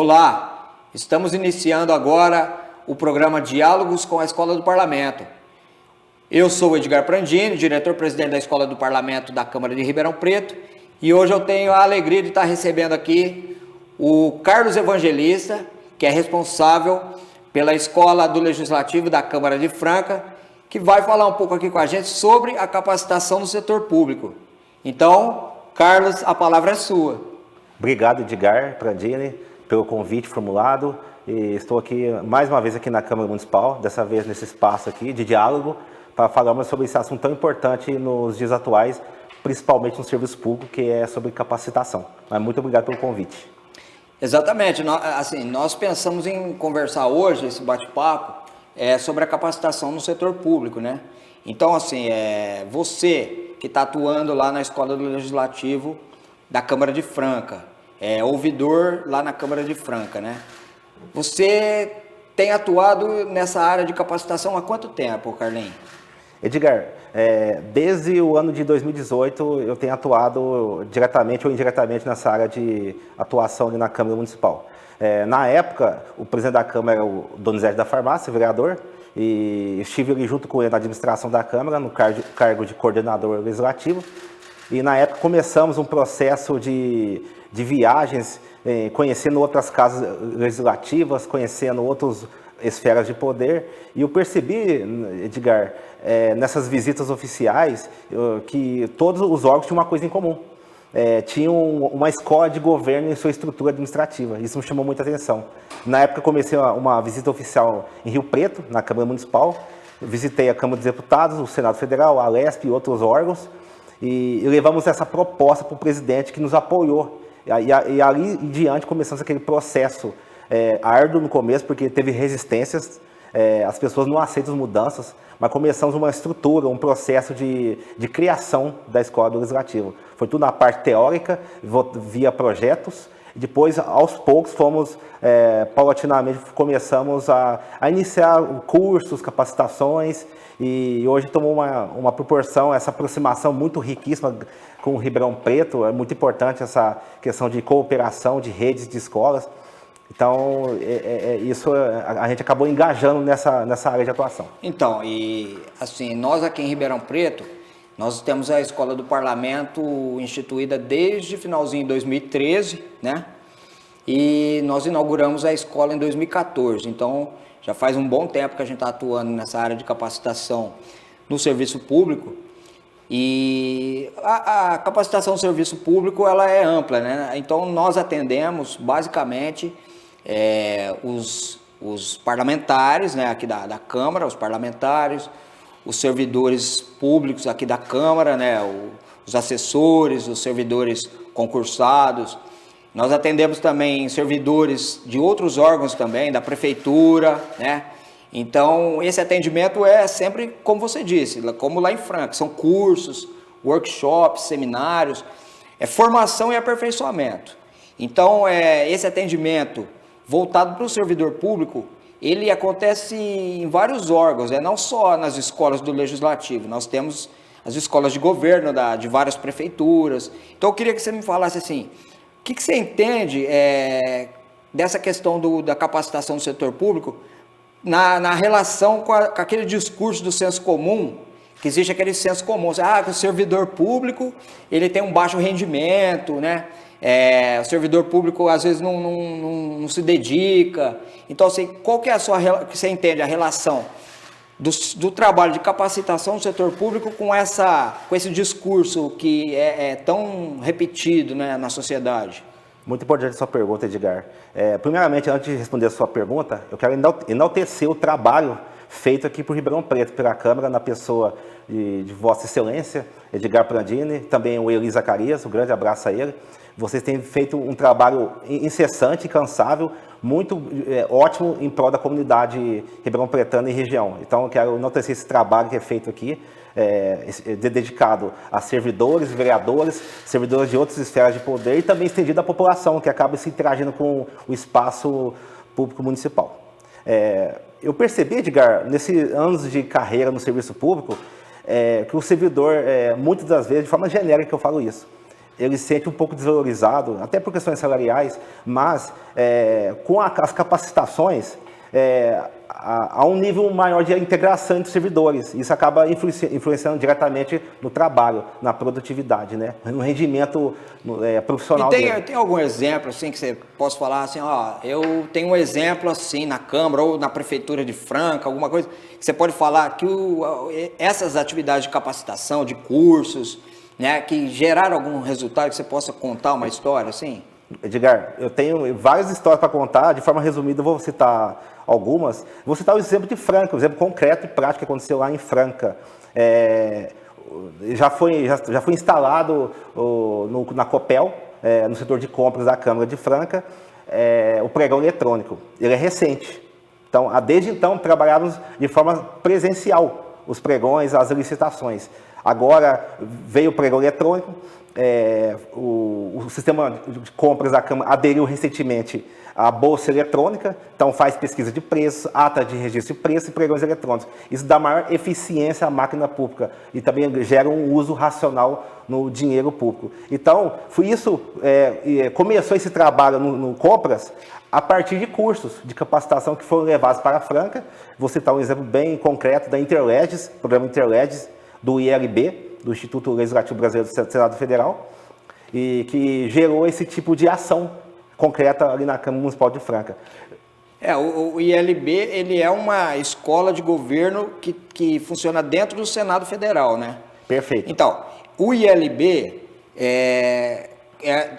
Olá, estamos iniciando agora o programa Diálogos com a Escola do Parlamento. Eu sou o Edgar Prandini, diretor-presidente da Escola do Parlamento da Câmara de Ribeirão Preto, e hoje eu tenho a alegria de estar recebendo aqui o Carlos Evangelista, que é responsável pela Escola do Legislativo da Câmara de Franca, que vai falar um pouco aqui com a gente sobre a capacitação no setor público. Então, Carlos, a palavra é sua. Obrigado, Edgar Prandini, pelo convite formulado. E estou aqui mais uma vez aqui na Câmara Municipal, dessa vez nesse espaço aqui de diálogo, para falarmos sobre esse assunto tão importante nos dias atuais, principalmente no serviço público, que é sobre capacitação. Mas muito obrigado pelo convite. Exatamente. Nós pensamos em conversar hoje, esse bate-papo, sobre a capacitação no setor público, né? Então, você que está atuando lá na Escola do Legislativo da Câmara de Franca, ouvidor lá na Câmara de Franca, né? Você tem atuado nessa área de capacitação há quanto tempo, Carlinhos? Edgar, desde o ano de 2018 eu tenho atuado diretamente ou indiretamente nessa área de atuação ali na Câmara Municipal. Na época, o presidente da Câmara era o Donizete da Farmácia, vereador, e estive ali junto com ele na administração da Câmara, no cargo de coordenador legislativo. E na época começamos um processo de viagens, conhecendo outras casas legislativas, conhecendo outras esferas de poder. E eu percebi, Edgar, nessas visitas oficiais, que todos os órgãos tinham uma coisa em comum. Tinham uma escola de governo em sua estrutura administrativa. Isso me chamou muita atenção. Na época comecei uma visita oficial em Rio Preto, na Câmara Municipal. Visitei a Câmara dos Deputados, o Senado Federal, a Alesp e outros órgãos. E levamos essa proposta para o presidente, que nos apoiou. E ali em diante começamos aquele processo árduo no começo, porque teve resistências, as pessoas não aceitam as mudanças, mas começamos uma estrutura, um processo de criação da Escola do Legislativo. Foi tudo na parte teórica, via projetos, e depois, aos poucos, paulatinamente, começamos a iniciar cursos, capacitações, e hoje tomou uma proporção, essa aproximação muito riquíssima com o Ribeirão Preto. É muito importante essa questão de cooperação, de redes de escolas. Então, isso a gente acabou engajando nessa área de atuação. Então, nós aqui em Ribeirão Preto, nós temos a Escola do Parlamento instituída desde finalzinho de 2013, né? E nós inauguramos a escola em 2014, então já faz um bom tempo que a gente está atuando nessa área de capacitação no serviço público. E a capacitação no serviço público, ela é ampla, né? Então nós atendemos basicamente os parlamentares, né, aqui da Câmara, os parlamentares, os servidores públicos aqui da Câmara, né, os assessores, os servidores concursados. Nós atendemos também servidores de outros órgãos também, da prefeitura, né? Então, esse atendimento é sempre, como você disse, como lá em Franca, são cursos, workshops, seminários, formação e aperfeiçoamento. Então, esse atendimento voltado para o servidor público, ele acontece em vários órgãos, não só nas escolas do Legislativo. Nós temos as escolas de governo de várias prefeituras. Então, eu queria que você me falasse assim, o que você entende dessa questão da capacitação do setor público na relação com aquele discurso do senso comum, que existe aquele senso comum, que o servidor público ele tem um baixo rendimento, né? O servidor público às vezes não se dedica. Então, assim, qual que é que você entende a relação do trabalho de capacitação do setor público com esse discurso que é tão repetido, né, na sociedade? Muito importante a sua pergunta, Edgar. Primeiramente, antes de responder a sua pergunta, eu quero enaltecer o trabalho feito aqui por Ribeirão Preto, pela Câmara, na pessoa de Vossa Excelência, Edgar Prandini, também o Eli Zacarias, um grande abraço a ele. Vocês têm feito um trabalho incessante, incansável, muito ótimo em prol da comunidade ribeirão-pretana e região. Então, eu quero enaltecer esse trabalho que é feito aqui, dedicado a servidores, vereadores, servidores de outras esferas de poder e também estendido à população, que acaba se interagindo com o espaço público municipal. Eu percebi, Edgar, nesses anos de carreira no serviço público, que o servidor, muitas das vezes, de forma genérica que eu falo isso, ele se sente um pouco desvalorizado, até por questões salariais, mas com as capacitações, há um nível maior de integração entre os servidores. Isso acaba influenciando diretamente no trabalho, na produtividade, né? No rendimento profissional. E tem algum exemplo assim que você possa falar assim, ó, eu tenho um exemplo assim na Câmara ou na Prefeitura de Franca, alguma coisa que você pode falar que essas atividades de capacitação, de cursos, né, que geraram algum resultado, que você possa contar uma história assim? Edgar, eu tenho várias histórias para contar, de forma resumida eu vou citar algumas. Vou citar o exemplo de Franca, um exemplo concreto e prático que aconteceu lá em Franca. Já foi instalado na Copel, no setor de compras da Câmara de Franca, o pregão eletrônico. Ele é recente. Então, desde então, trabalhávamos de forma presencial os pregões, as licitações. Agora veio o pregão eletrônico, o sistema de compras da Câmara aderiu recentemente à bolsa eletrônica, então faz pesquisa de preços, ata de registro de preços e pregões eletrônicos. Isso dá maior eficiência à máquina pública e também gera um uso racional no dinheiro público. Então, começou esse trabalho no Compras a partir de cursos de capacitação que foram levados para a Franca. Vou citar um exemplo bem concreto da Interleges, programa Interleges, do ILB, do Instituto Legislativo Brasileiro do Senado Federal, e que gerou esse tipo de ação concreta ali na Câmara Municipal de Franca. O ILB, ele é uma escola de governo que funciona dentro do Senado Federal, né? Perfeito. Então, o ILB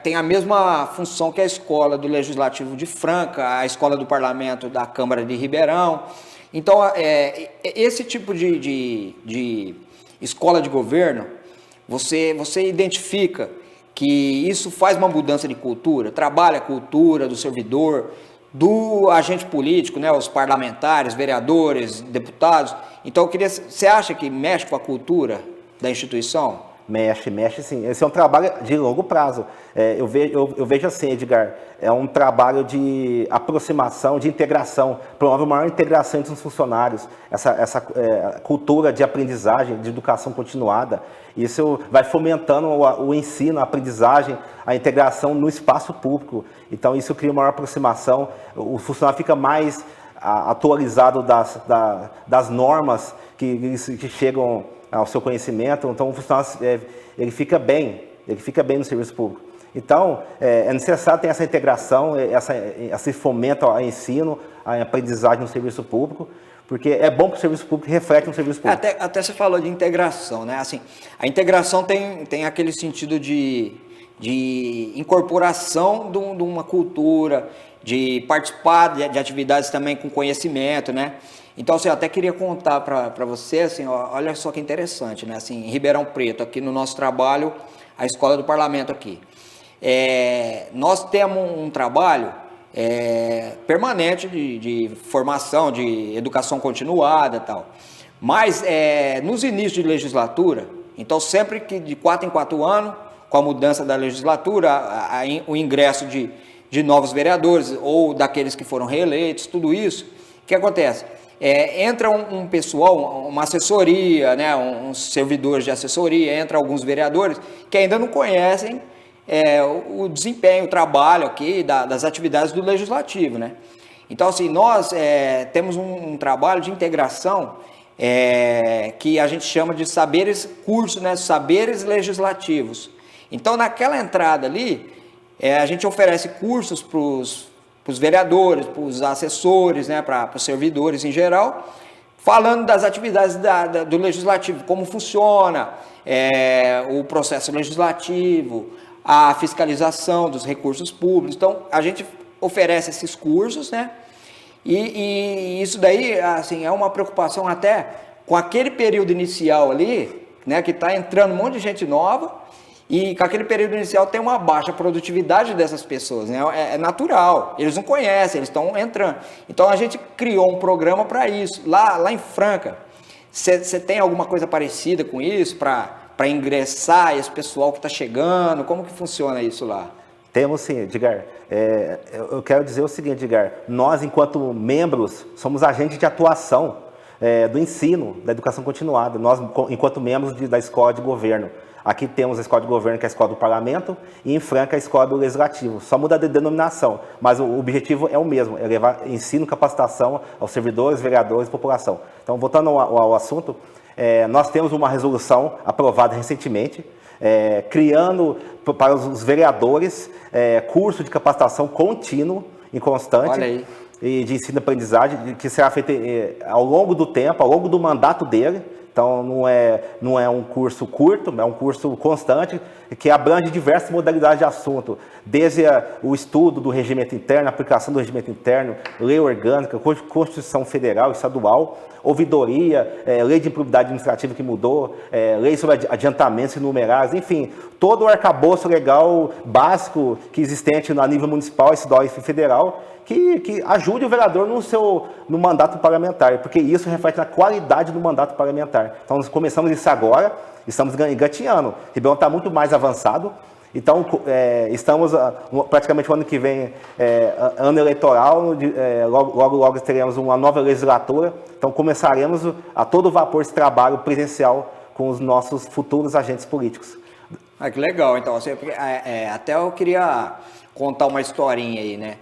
tem a mesma função que a escola do Legislativo de Franca, a escola do Parlamento da Câmara de Ribeirão. Então, esse tipo de escola de governo, você identifica que isso faz uma mudança de cultura, trabalha a cultura do servidor, do agente político, né, os parlamentares, vereadores, deputados. Então, você acha que mexe com a cultura da instituição? Mexe sim. Esse é um trabalho de longo prazo. Eu vejo assim, Edgar, é um trabalho de aproximação, de integração, promove uma maior integração entre os funcionários, essa cultura de aprendizagem, de educação continuada. Isso vai fomentando o ensino, a aprendizagem, a integração no espaço público. Então, isso cria uma maior aproximação, o funcionário fica mais atualizado das normas que chegam ao seu conhecimento, então o funcionário ele fica bem no serviço público. Então, é necessário ter essa integração, esse fomento ao ensino, à aprendizagem no serviço público, porque é bom que o serviço público reflete no serviço público. Até você falou de integração, né? Assim, a integração tem aquele sentido de incorporação de uma cultura, de participar de atividades também com conhecimento, né? Então, assim, eu até queria contar para você, assim, olha só que interessante, né? Assim, em Ribeirão Preto, aqui no nosso trabalho, a Escola do Parlamento aqui. Nós temos um trabalho permanente de formação, de educação continuada e tal. Mas, nos inícios de legislatura, então sempre que de 4 em 4 anos, com a mudança da legislatura, o ingresso de novos vereadores ou daqueles que foram reeleitos, tudo isso, o que acontece? Entra um pessoal, uma assessoria, né, uns servidores de assessoria, entra alguns vereadores que ainda não conhecem o desempenho, o trabalho aqui das atividades do Legislativo, né? Então, assim, nós temos um trabalho de integração que a gente chama de cursos, né, saberes legislativos. Então, naquela entrada ali, a gente oferece cursos para os vereadores, para os assessores, né, para os servidores em geral, falando das atividades do Legislativo, como funciona o processo legislativo, a fiscalização dos recursos públicos. Então, a gente oferece esses cursos, né, e isso daí, assim, é uma preocupação até com aquele período inicial ali, né, que está entrando um monte de gente nova, e com aquele período inicial tem uma baixa produtividade dessas pessoas, né? É natural, eles não conhecem, eles estão entrando. Então a gente criou um programa para isso, lá em Franca. Você tem alguma coisa parecida com isso, para ingressar esse pessoal que está chegando? Como que funciona isso lá? Temos sim, Edgar. Eu quero dizer o seguinte, Edgar, nós enquanto membros somos agentes de atuação do ensino, da educação continuada, nós enquanto membros da escola de governo. Aqui temos a escola de governo, que é a escola do parlamento, e em Franca a escola do legislativo. Só muda de denominação, mas o objetivo é o mesmo, é levar ensino e capacitação aos servidores, vereadores e população. Então, voltando ao assunto, nós temos uma resolução aprovada recentemente, criando para os vereadores curso de capacitação contínuo e constante e de ensino e aprendizagem, que será feito ao longo do tempo, ao longo do mandato dele. Então, não é um curso curto, é um curso constante, que abrange diversas modalidades de assunto, desde o estudo do regimento interno, a aplicação do regimento interno, lei orgânica, Constituição Federal e Estadual, ouvidoria, lei de improbidade administrativa que mudou, lei sobre adiantamentos numerários, enfim, todo o arcabouço legal básico que existente a nível municipal, estadual e federal, que ajude o vereador no mandato parlamentar, porque isso reflete na qualidade do mandato parlamentar. Então, nós começamos isso agora, estamos engatinhando. Ribeirão está muito mais avançado, então estamos praticamente o ano que vem, ano eleitoral, logo teremos uma nova legislatura, então começaremos a todo vapor esse trabalho presencial com os nossos futuros agentes políticos. Que legal, então, até eu queria contar uma historinha aí, né?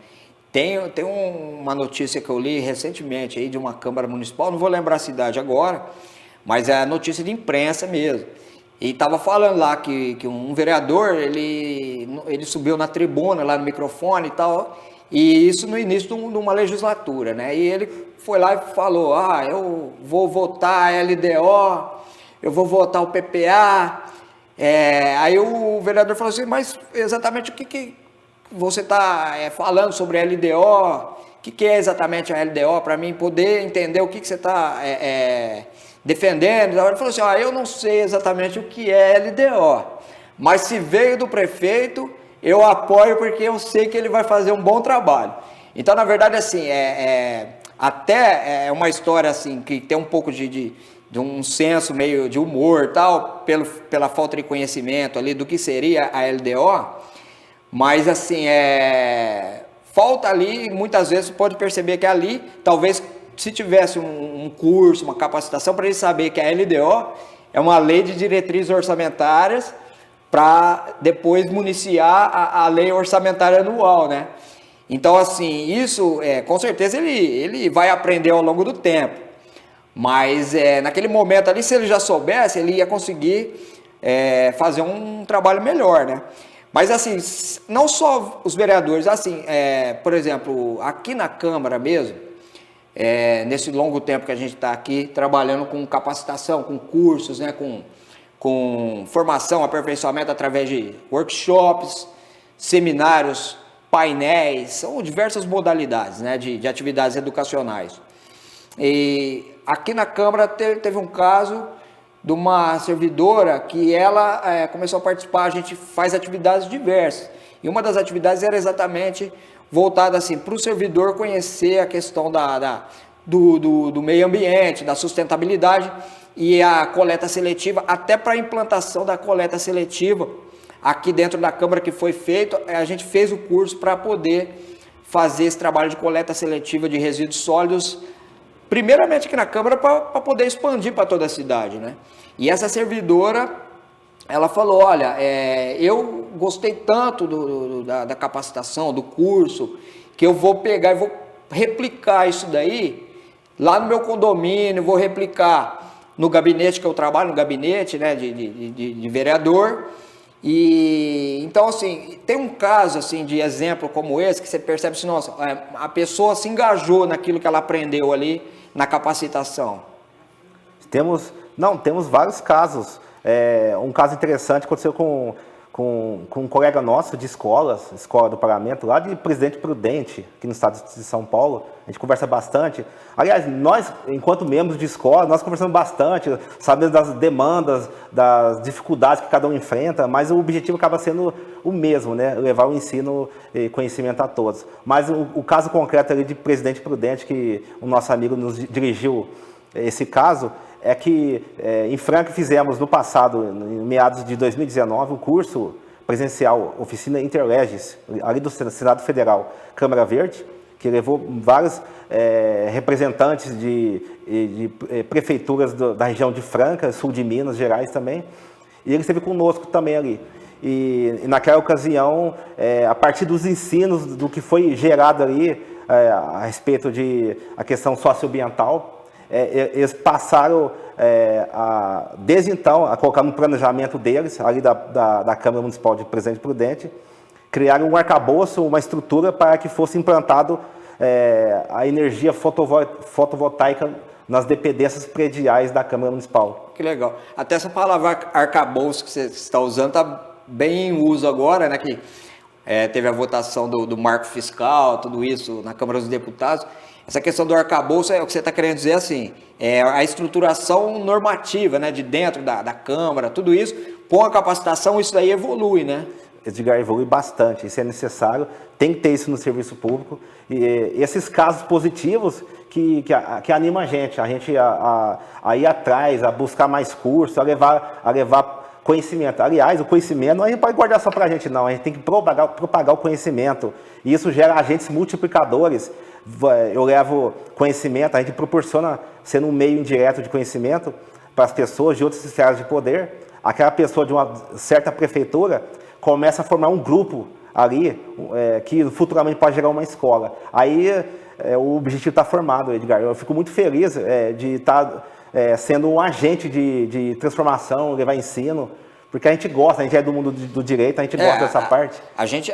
Tem uma notícia que eu li recentemente aí de uma Câmara Municipal, não vou lembrar a cidade agora, mas é notícia de imprensa mesmo. E estava falando lá que um vereador, ele subiu na tribuna, lá no microfone e tal, e isso no início de uma legislatura, né? E ele foi lá e falou, eu vou votar a LDO, eu vou votar o PPA. Aí o vereador falou assim, mas exatamente o que você está falando sobre a LDO, o que é exatamente a LDO, para mim poder entender o que você está defendendo. Ele falou assim, eu não sei exatamente o que é LDO, mas se veio do prefeito, eu apoio porque eu sei que ele vai fazer um bom trabalho. Então, na verdade, assim, até é uma história assim, que tem um pouco de um senso meio de humor, tal, pela falta de conhecimento ali do que seria a LDO, mas assim, falta ali, muitas vezes pode perceber que ali, talvez se tivesse um curso, uma capacitação para ele saber que a LDO é uma lei de diretrizes orçamentárias para depois municiar a lei orçamentária anual, né? Então, assim, isso, com certeza ele vai aprender ao longo do tempo, mas naquele momento ali, se ele já soubesse, ele ia conseguir fazer um trabalho melhor, né? Mas assim, não só os vereadores, assim, por exemplo, aqui na Câmara mesmo, nesse longo tempo que a gente está aqui trabalhando com capacitação, com cursos, né, com formação, aperfeiçoamento através de workshops, seminários, painéis, são diversas modalidades, né, de atividades educacionais. E aqui na Câmara teve um caso de uma servidora que ela começou a participar, a gente faz atividades diversas, e uma das atividades era exatamente voltada assim, para o servidor conhecer a questão do meio ambiente, da sustentabilidade e a coleta seletiva, até para a implantação da coleta seletiva, aqui dentro da Câmara que foi feito, a gente fez o curso para poder fazer esse trabalho de coleta seletiva de resíduos sólidos, primeiramente aqui na Câmara, para poder expandir para toda a cidade, né? E essa servidora, ela falou, olha, eu gostei tanto da capacitação, do curso, que eu vou pegar e vou replicar isso daí lá no meu condomínio, vou replicar no gabinete que eu trabalho, no gabinete, né, de vereador. E então, assim, tem um caso assim de exemplo como esse que você percebe assim, nossa, a pessoa se engajou naquilo que ela aprendeu ali na capacitação. Temos vários casos. Um caso interessante aconteceu com um colega nosso de escola do parlamento, lá de Presidente Prudente, aqui no estado de São Paulo. A gente conversa bastante. Aliás, nós, enquanto membros de escola, nós conversamos bastante, sabendo das demandas, das dificuldades que cada um enfrenta, mas o objetivo acaba sendo o mesmo, né? Levar o ensino e conhecimento a todos. Mas o caso concreto ali de Presidente Prudente, que o nosso amigo nos dirigiu esse caso, é que em Franca fizemos no passado, em meados de 2019, um curso presencial, oficina Interlegis, ali do Senado Federal, Câmara Verde, que levou vários representantes de prefeituras da região de Franca, sul de Minas Gerais também, E ele esteve conosco também ali. E naquela ocasião, a partir dos ensinos do que foi gerado ali, a respeito de a questão socioambiental, eles passaram, desde então, a colocar no planejamento deles, ali da Câmara Municipal de Presidente Prudente, criaram um arcabouço, uma estrutura para que fosse implantado a energia fotovoltaica nas dependências prediais da Câmara Municipal. Que legal. Até essa palavra arcabouço que você está usando está bem em uso agora, né? Que teve a votação do marco fiscal, tudo isso na Câmara dos Deputados. Essa questão do arcabouço é o que você está querendo dizer assim, a estruturação normativa, né? De dentro da Câmara, tudo isso, com a capacitação, isso daí evolui, né? Edgar, evolui bastante, isso é necessário, tem que ter isso no serviço público. E esses casos positivos que animam a gente a ir atrás, a buscar mais cursos, a levar conhecimento. Aliás, o conhecimento não a gente pode guardar só para a gente, não, a gente tem que propagar o conhecimento. E isso gera agentes multiplicadores. Eu levo conhecimento, a gente proporciona, sendo um meio indireto de conhecimento para as pessoas de outras esferas de poder. Aquela pessoa de uma certa prefeitura começa a formar um grupo ali, que futuramente pode gerar uma escola. Aí o objetivo está formado, Edgar. Eu fico muito feliz de estar sendo um agente de transformação, levar ensino, porque a gente gosta, a gente é do mundo do direito, a gente gosta dessa parte. A gente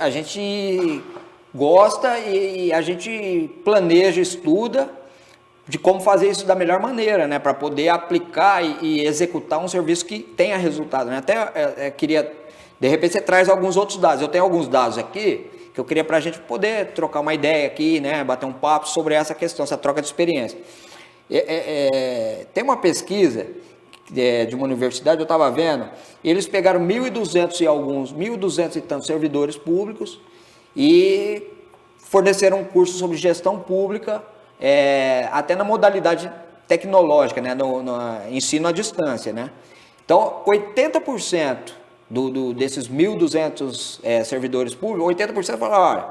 gosta e a gente planeja, estuda de como fazer isso da melhor maneira, né, para poder aplicar e executar um serviço que tenha resultado, né? Até queria, de repente você traz alguns outros dados, eu tenho alguns dados aqui que eu queria para a gente poder trocar uma ideia aqui, né, bater um papo sobre essa questão, essa troca de experiência. Tem uma pesquisa de uma universidade, eu estava vendo, eles pegaram 1.200 e tantos servidores públicos e forneceram um curso sobre gestão pública, até na modalidade tecnológica, né, no ensino à distância, né? Então, 80% desses 1.200 servidores públicos, 80% falaram, olha,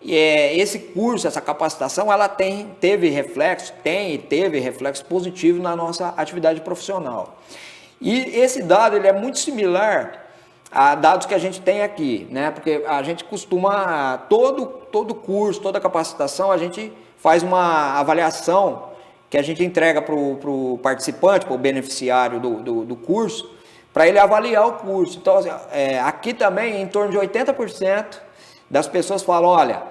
esse curso, essa capacitação, ela teve reflexo positivo na nossa atividade profissional. E esse dado ele é muito similar a dados que a gente tem aqui, né? Porque a gente costuma, todo curso, toda capacitação, a gente faz uma avaliação que a gente entrega para o participante, para o beneficiário do curso, para ele avaliar o curso. Então, aqui também, em torno de 80% das pessoas falam, olha,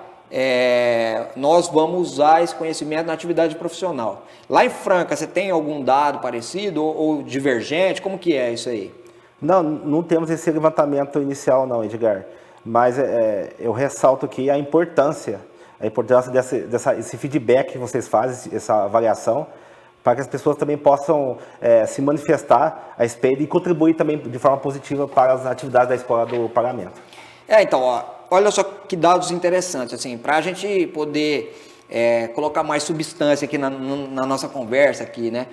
nós vamos usar esse conhecimento na atividade profissional. Lá em Franca, você tem algum dado parecido ou divergente? Como que é isso aí? Não temos esse levantamento inicial não, Edgar, mas eu ressalto aqui a importância desse feedback que vocês fazem, essa avaliação, para que as pessoas também possam se manifestar a respeito e contribuir também de forma positiva para as atividades da Escola do Parlamento. Então, olha só que dados interessantes, assim, para a gente poder colocar mais substância aqui na nossa conversa aqui, né?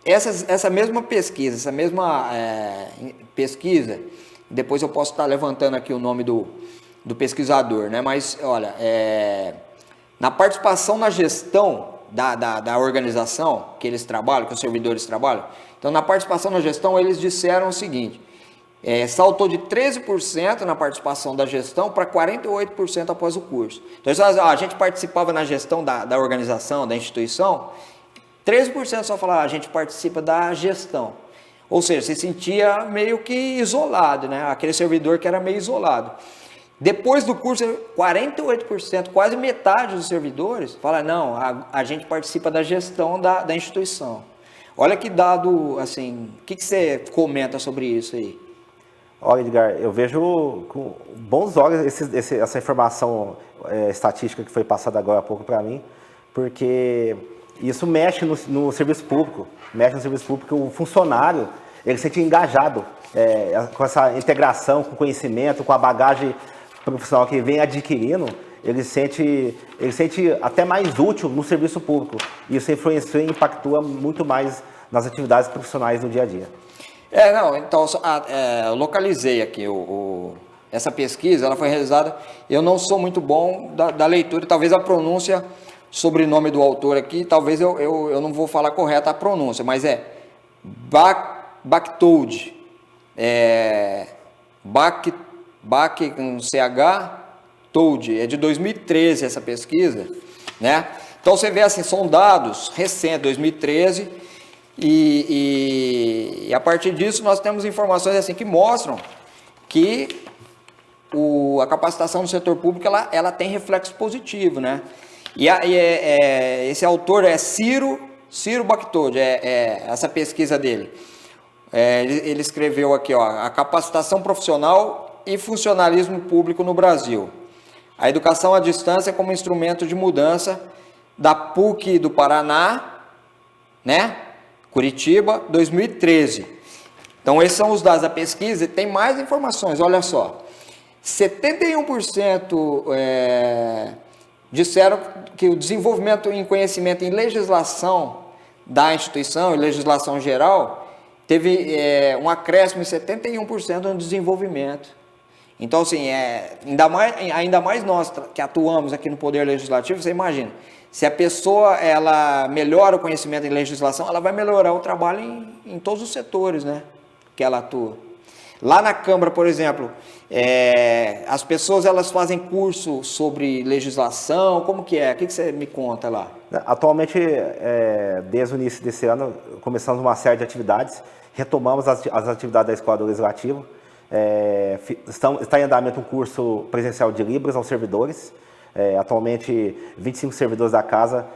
Essa mesma pesquisa, depois eu posso estar levantando aqui o nome do pesquisador, né? Mas, olha, na participação na gestão da organização que eles trabalham, que os servidores trabalham, então, na participação na gestão, eles disseram o seguinte, saltou de 13% na participação da gestão para 48% após o curso. Então, a gente participava na gestão da organização, da instituição, 13% só falava, a gente participa da gestão. Ou seja, se sentia meio que isolado, né? Aquele servidor que era meio isolado. Depois do curso, 48%, quase metade dos servidores, fala, não, a gente participa da gestão da instituição. Olha que dado, assim, o que você comenta sobre isso aí? Olha, Edgar, eu vejo com bons olhos essa informação estatística que foi passada agora há pouco para mim, porque isso mexe no serviço público, o funcionário, ele se sente engajado com essa integração, com o conhecimento, com a bagagem profissional que vem adquirindo, ele sente até mais útil no serviço público. Isso influencia e impactua muito mais nas atividades profissionais do dia a dia. Então, eu localizei aqui essa pesquisa, ela foi realizada, eu não sou muito bom da leitura, talvez a pronúncia, sobrenome do autor aqui, talvez eu não vou falar correta a pronúncia, mas Bactold, Bac com CH, Told, é de 2013 essa pesquisa, né? Então você vê assim, são dados recentes, 2013, e a partir disso nós temos informações assim que mostram que a capacitação do setor público ela tem reflexo positivo, né? Esse autor é Ciro Bactold, essa pesquisa dele. Ele escreveu aqui, ó, a capacitação profissional e funcionalismo público no Brasil. A educação à distância como instrumento de mudança, da PUC do Paraná, né? Curitiba, 2013. Então, esses são os dados da pesquisa e tem mais informações, olha só. 71% disseram que o desenvolvimento em conhecimento em legislação da instituição e legislação geral teve um acréscimo de 71% no desenvolvimento. Então, assim, ainda mais nós que atuamos aqui no Poder Legislativo, você imagina, se a pessoa ela melhora o conhecimento em legislação, ela vai melhorar o trabalho em todos os setores, né, que ela atua. Lá na Câmara, por exemplo, as pessoas elas fazem curso sobre legislação, como que é? O que você me conta lá? Atualmente, desde o início desse ano, começamos uma série de atividades, retomamos as atividades da Escola do Legislativo, está em andamento um curso presencial de Libras aos servidores. Atualmente, 25 servidores da casa,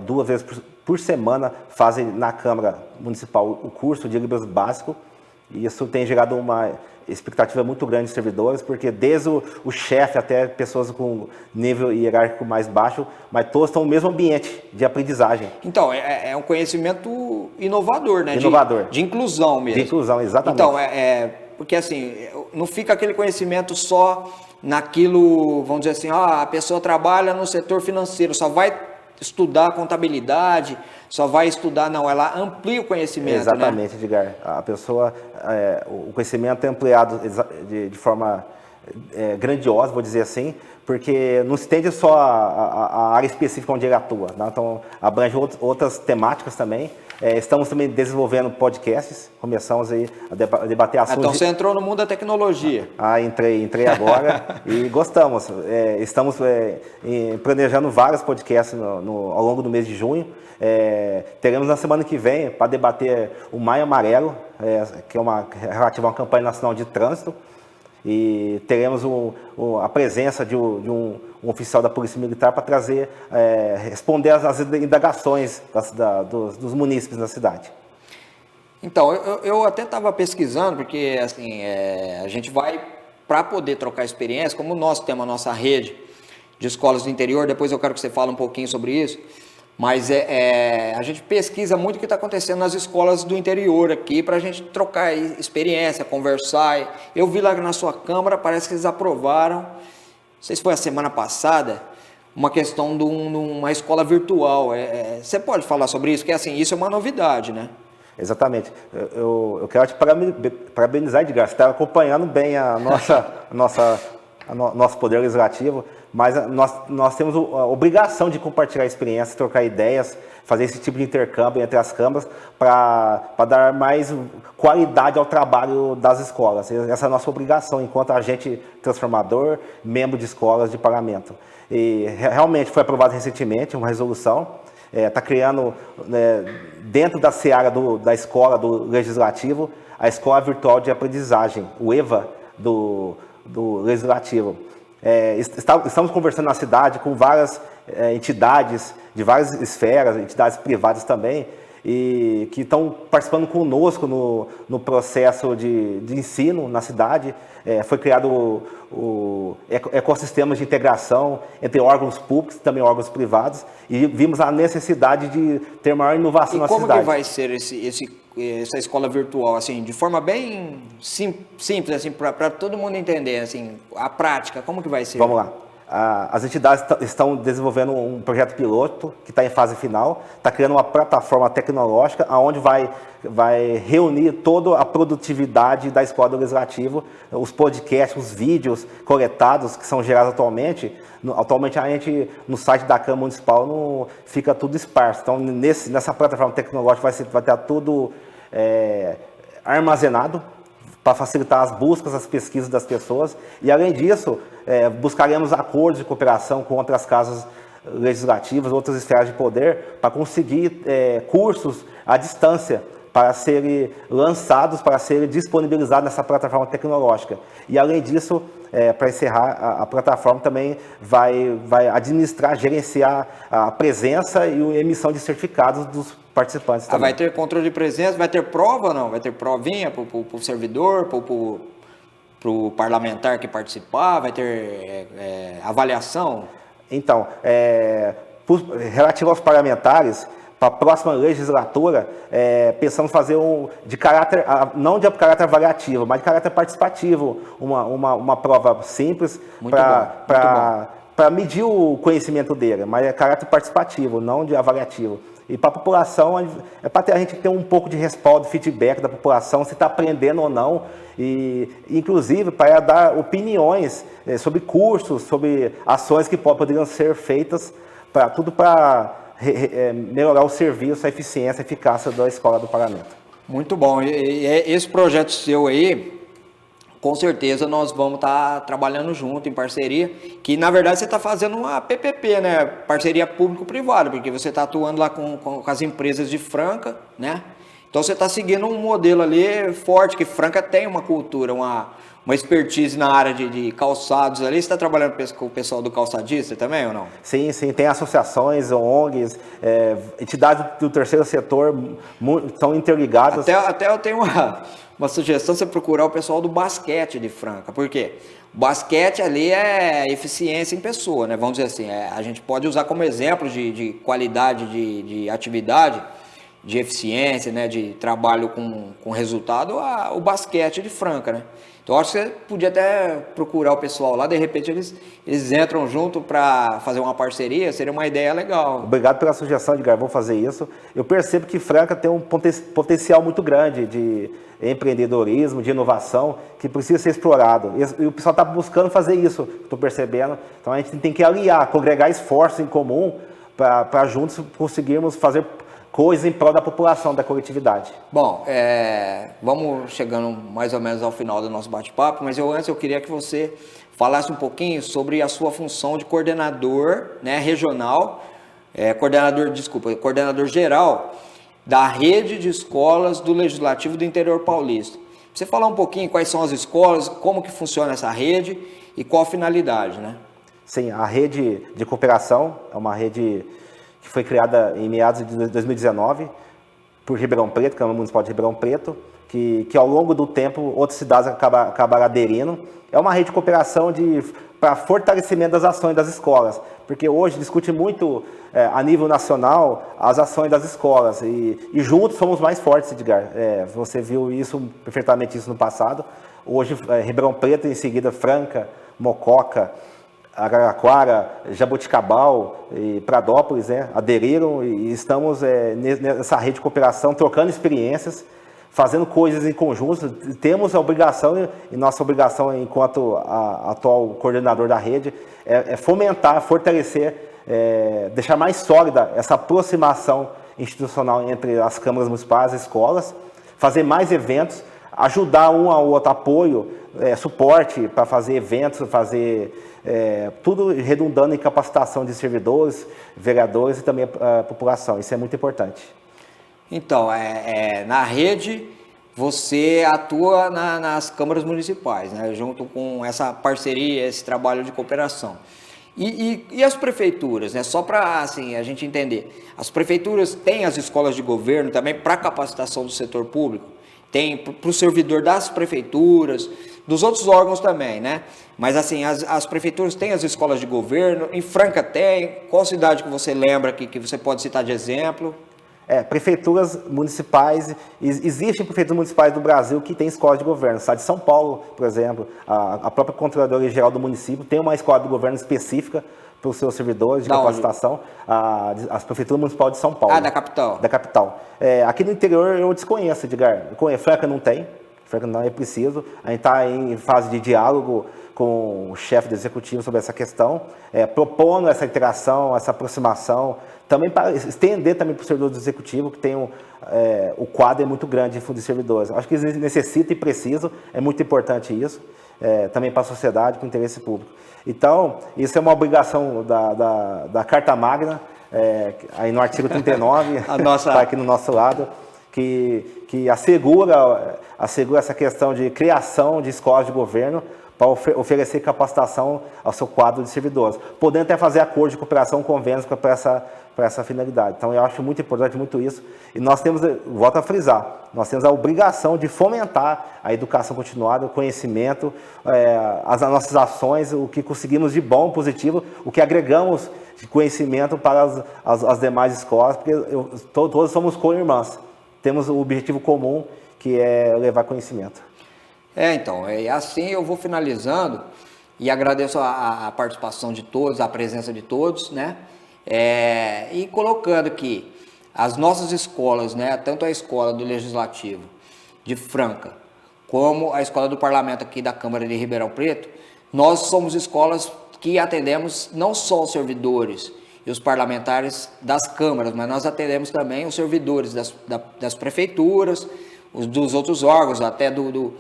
2 vezes por semana, fazem na Câmara Municipal o curso de Libras básico. E isso tem gerado uma expectativa muito grande de servidores, porque desde o chefe até pessoas com nível hierárquico mais baixo, mas todos estão no mesmo ambiente de aprendizagem. Então, é um conhecimento inovador, né? Inovador. De inclusão mesmo. De inclusão, exatamente. Então, porque assim, não fica aquele conhecimento só naquilo, vamos dizer assim, a pessoa trabalha no setor financeiro, só vai estudar contabilidade, só vai estudar, não, ela amplia o conhecimento, exatamente, né? Edgar. A pessoa, o conhecimento é ampliado de forma grandiosa, vou dizer assim, porque não se estende só a área específica onde ele atua, né? Então abrange outras temáticas também. Estamos também desenvolvendo podcasts, começamos aí a debater assuntos. Então você entrou no mundo da tecnologia. Entrei agora e gostamos. Estamos planejando vários podcasts ao longo do mês de junho. Teremos na semana que vem para debater o Maio Amarelo, que é relativa a uma campanha nacional de trânsito. E teremos a presença de um oficial da Polícia Militar para responder às indagações dos munícipes da cidade. Então, eu até estava pesquisando, porque assim, a gente vai, para poder trocar experiência, como nós temos a nossa rede de escolas do interior, depois eu quero que você fale um pouquinho sobre isso, mas a gente pesquisa muito o que está acontecendo nas escolas do interior aqui, para a gente trocar experiência, conversar. Eu vi lá na sua Câmara, parece que eles aprovaram, não sei se foi a semana passada, uma questão de uma escola virtual. Você pode falar sobre isso? Porque assim, isso é uma novidade, né? Exatamente. Eu quero te parabenizar, Edgar. Você está acompanhando bem nosso Poder Legislativo, mas nós temos a obrigação de compartilhar experiências, trocar ideias, fazer esse tipo de intercâmbio entre as câmaras para dar mais qualidade ao trabalho das escolas. Essa é a nossa obrigação enquanto agente transformador, membro de escolas de parlamento. E realmente foi aprovada recentemente uma resolução, está criando, dentro da seara da escola do Legislativo, a Escola Virtual de Aprendizagem, o EVA do Legislativo. Estamos conversando na cidade com várias entidades de várias esferas, entidades privadas também, e que estão participando conosco no processo de ensino na cidade. Foi criado o ecossistema de integração entre órgãos públicos e também órgãos privados, e vimos a necessidade de ter maior inovação na cidade. E como que vai ser essa escola virtual, assim, de forma bem simples, assim, para todo mundo entender, assim, a prática, como que vai ser? Vamos lá. As entidades estão desenvolvendo um projeto piloto que está em fase final, está criando uma plataforma tecnológica onde vai reunir toda a produtividade da Escola do Legislativo, os podcasts, os vídeos coletados que são gerados atualmente. Atualmente a gente, no site da Câmara Municipal, não fica tudo esparso. Então nessa plataforma tecnológica vai estar tudo armazenado para facilitar as buscas, as pesquisas das pessoas. E, além disso, buscaremos acordos de cooperação com outras casas legislativas, outras esferas de poder, para conseguir cursos à distância, para serem lançados, para serem disponibilizados nessa plataforma tecnológica. E, além disso, para encerrar, a plataforma também vai administrar, gerenciar a presença e a emissão de certificados dos participantes também. Vai ter controle de presença, vai ter prova ou não? Vai ter provinha para o servidor, para o parlamentar que participar, vai ter avaliação? Então, relativo aos parlamentares, para a próxima legislatura, pensamos fazer de caráter, não de caráter avaliativo, mas de caráter participativo, uma prova simples para medir o conhecimento dele, mas é caráter participativo, não de avaliativo. E para a população, é para a gente ter um pouco de respaldo, feedback da população, se está aprendendo ou não, e inclusive para dar opiniões sobre cursos, sobre ações que poderiam ser feitas, para melhorar o serviço, a eficiência, a eficácia da Escola do Parlamento. Muito bom. E esse projeto seu aí, com certeza nós vamos estar trabalhando junto, em parceria, que na verdade você está fazendo uma PPP, né? Parceria público-privada, porque você está atuando lá com as empresas de Franca, né? Então você está seguindo um modelo ali forte, que Franca tem uma cultura, uma expertise na área de calçados ali. Você está trabalhando com o pessoal do calçadista também ou não? Sim, tem associações, ONGs, entidades do terceiro setor, estão interligadas. Até eu tenho uma sugestão, você procurar o pessoal do basquete de Franca. Por quê? O basquete ali é eficiência em pessoa, né? Vamos dizer assim, a gente pode usar como exemplo de qualidade de atividade, de eficiência, né? De trabalho com resultado, o basquete de Franca, né? Então, acho que você podia até procurar o pessoal lá, de repente eles entram junto para fazer uma parceria, seria uma ideia legal. Obrigado pela sugestão, Edgar, vou fazer isso. Eu percebo que Franca tem um potencial muito grande de empreendedorismo, de inovação, que precisa ser explorado. E o pessoal está buscando fazer isso, estou percebendo. Então, a gente tem que aliar, congregar esforços em comum para juntos conseguirmos fazer coisas em prol da população, da coletividade. Bom, vamos chegando mais ou menos ao final do nosso bate-papo, mas antes eu queria que você falasse um pouquinho sobre a sua função de coordenador, né, regional, coordenador geral da rede de escolas do Legislativo do Interior Paulista. Você falar um pouquinho quais são as escolas, como que funciona essa rede e qual a finalidade, né? Sim, a rede de cooperação é uma rede que foi criada em meados de 2019 por Ribeirão Preto, Câmara Municipal de Ribeirão Preto, que ao longo do tempo outras cidades acabaram aderindo. É uma rede de cooperação para fortalecimento das ações das escolas, porque hoje discute muito a nível nacional as ações das escolas e juntos somos mais fortes, Edgar. Você viu perfeitamente isso no passado. Hoje Ribeirão Preto, em seguida Franca, Mococa, Araraquara, Jaboticabal e Pradópolis, aderiram e estamos nessa rede de cooperação, trocando experiências, fazendo coisas em conjunto. Temos a obrigação, e nossa obrigação enquanto atual coordenador da rede, é fomentar, fortalecer, deixar mais sólida essa aproximação institucional entre as câmaras municipais e as escolas, fazer mais eventos, ajudar um ao outro, apoio, suporte para fazer eventos, fazer tudo redundando em capacitação de servidores, vereadores e também a população. Isso é muito importante. Então, na rede, você atua nas câmaras municipais, né, junto com essa parceria, esse trabalho de cooperação. E as prefeituras, né? Só para assim, a gente entender, as prefeituras têm as escolas de governo também para capacitação do setor público? Tem para o servidor das prefeituras, dos outros órgãos também, né? Mas assim, as prefeituras têm as escolas de governo, em Franca tem. Qual cidade que você lembra que você pode citar de exemplo? Prefeituras municipais, existem prefeituras municipais do Brasil que têm escola de governo. A cidade de São Paulo, por exemplo, a própria Controladoria Geral do município tem uma escola de governo específica para os seus servidores de capacitação, as prefeituras municipais de São Paulo. Da capital. Da capital. Aqui no interior eu desconheço, Edgar. Franca não tem. Franca, não é preciso. A gente está em fase de diálogo com o chefe do executivo sobre essa questão, propondo essa interação, essa aproximação, também para estender também para o servidor do executivo, que tem o quadro é muito grande de fundo de servidores. Acho que eles necessitam e precisam, é muito importante isso, também para a sociedade, para o interesse público. Então, isso é uma obrigação da Carta Magna, aí no artigo 39, está aqui no nosso lado, que assegura essa questão de criação de escolas de governo para oferecer capacitação ao seu quadro de servidores, podendo até fazer acordo de cooperação, convênios para essa finalidade. Então, eu acho muito importante muito isso. E nós temos, volto a frisar, nós temos a obrigação de fomentar a educação continuada, o conhecimento, as nossas ações, o que conseguimos de bom, positivo, o que agregamos de conhecimento para as demais escolas, porque todos somos co-irmãs. Temos o objetivo comum, que é levar conhecimento. Então, assim eu vou finalizando e agradeço a participação de todos, a presença de todos, né? E colocando que as nossas escolas, né, tanto a escola do Legislativo de Franca, como a escola do Parlamento aqui da Câmara de Ribeirão Preto, nós somos escolas que atendemos não só os servidores e os parlamentares das câmaras, mas nós atendemos também os servidores das prefeituras, dos outros órgãos, até do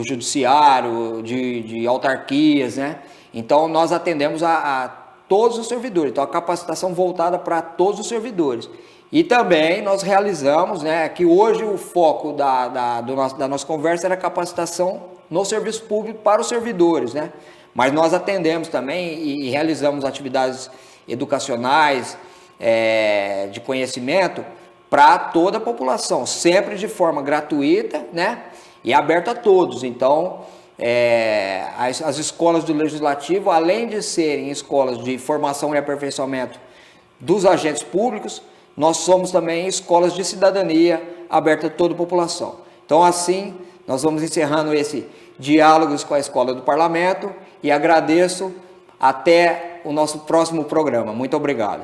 judiciário, de autarquias, né? Então, nós atendemos a todos os servidores, então a capacitação voltada para todos os servidores. E também nós realizamos, né, que hoje o foco da nossa conversa era a capacitação no serviço público para os servidores, né? Mas nós atendemos também e realizamos atividades educacionais, de conhecimento, para toda a população, sempre de forma gratuita, né, e aberta a todos. Então, as escolas do Legislativo, além de serem escolas de formação e aperfeiçoamento dos agentes públicos, nós somos também escolas de cidadania aberta a toda a população. Então, assim, nós vamos encerrando esse diálogos com a Escola do Parlamento e agradeço até o nosso próximo programa. Muito obrigado.